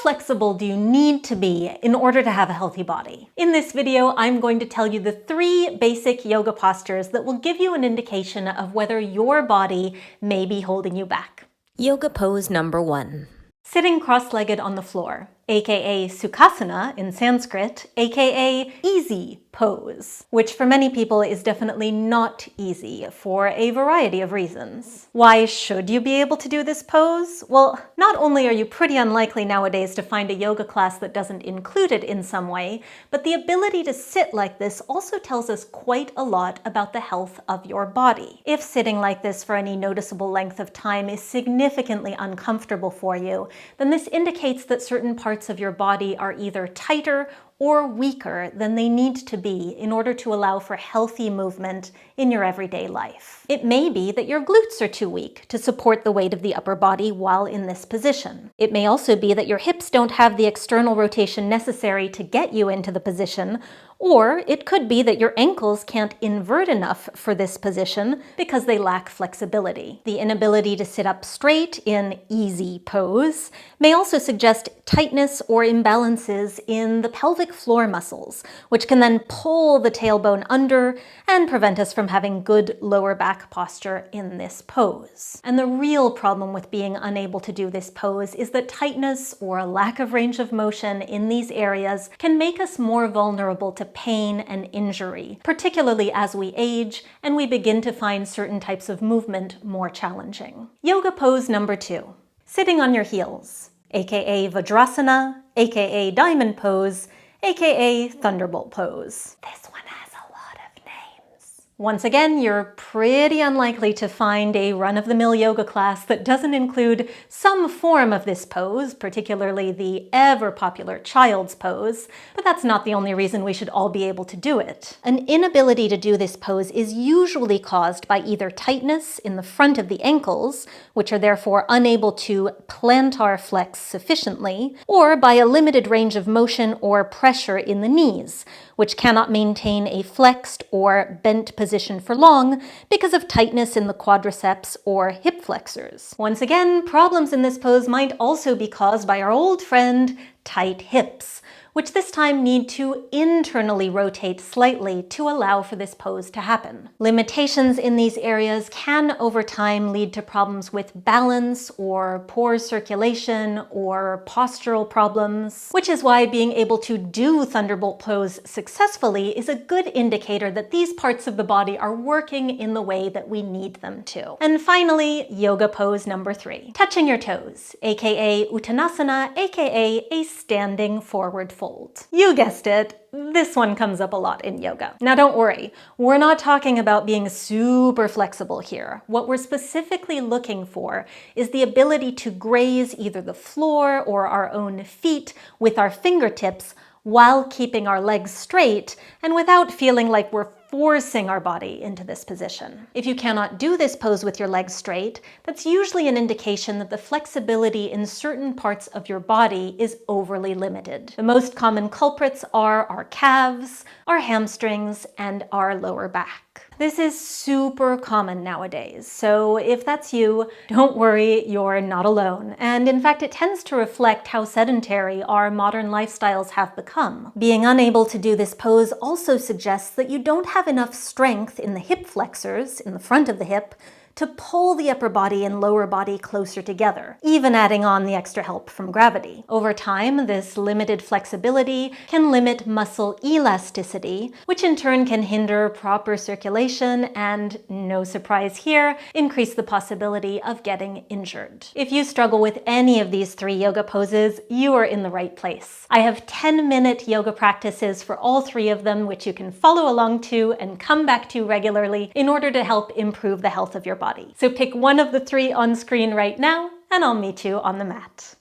flexible do you need to be in order to have a healthy body? In this video, I'm going to tell you the 3 basic yoga postures that will give you an indication of whether your body may be holding you back. Yoga pose number 1. Sitting cross-legged on the floor, aka Sukhasana in Sanskrit, aka easy pose, which for many people is definitely not easy for a variety of reasons. Why should you be able to do this pose? Well, not only are you pretty unlikely nowadays to find a yoga class that doesn't include it in some way, but the ability to sit like this also tells us quite a lot about the health of your body. If sitting like this for any noticeable length of time is significantly uncomfortable for you, then this indicates that certain parts of your body are either tighter or weaker than they need to be in order to allow for healthy movement in your everyday life. It may be that your glutes are too weak to support the weight of the upper body while in this position. It may also be that your hips don't have the external rotation necessary to get you into the position, or it could be that your ankles can't invert enough for this position because they lack flexibility. The inability to sit up straight in easy pose may also suggest tightness or imbalances in the pelvic floor muscles, which can then pull the tailbone under and prevent us from having good lower back posture in this pose. And the real problem with being unable to do this pose is that tightness or a lack of range of motion in these areas can make us more vulnerable to pain and injury, particularly as we age and we begin to find certain types of movement more challenging. Yoga pose number 2. Sitting on your heels, aka Vajrasana, aka Diamond Pose, aka Thunderbolt Pose. This one has a lot of names. Once again, you're pretty unlikely to find a run-of-the-mill yoga class that doesn't include some form of this pose, particularly the ever-popular child's pose, but that's not the only reason we should all be able to do it. An inability to do this pose is usually caused by either tightness in the front of the ankles, which are therefore unable to plantar flex sufficiently, or by a limited range of motion or pressure in the knees, which cannot maintain a flexed or bent position for long because of tightness in the quadriceps or hip flexors. Once again, problems in this pose might also be caused by our old friend, tight hips, which this time need to internally rotate slightly to allow for this pose to happen. Limitations in these areas can over time lead to problems with balance or poor circulation or postural problems, which is why being able to do Thunderbolt Pose successfully is a good indicator that these parts of the body are working in the way that we need them to. And finally, yoga pose number 3. Touching your toes, aka Uttanasana, aka a standing forward fold. You guessed it, this one comes up a lot in yoga. Now don't worry, we're not talking about being super flexible here. What we're specifically looking for is the ability to graze either the floor or our own feet with our fingertips while keeping our legs straight and without feeling like we're forcing our body into this position. If you cannot do this pose with your legs straight, that's usually an indication that the flexibility in certain parts of your body is overly limited. The most common culprits are our calves, our hamstrings, and our lower back. This is super common nowadays, so if that's you, don't worry, you're not alone. And in fact, it tends to reflect how sedentary our modern lifestyles have become. Being unable to do this pose also suggests that you don't have enough strength in the hip flexors, in the front of the hip, to pull the upper body and lower body closer together, even adding on the extra help from gravity. Over time, this limited flexibility can limit muscle elasticity, which in turn can hinder proper circulation and, no surprise here, increase the possibility of getting injured. If you struggle with any of these 3 yoga poses, you are in the right place. I have 10-minute yoga practices for all 3 of them, which you can follow along to and come back to regularly in order to help improve the health of your body. So pick one of the 3 on screen right now, and I'll meet you on the mat.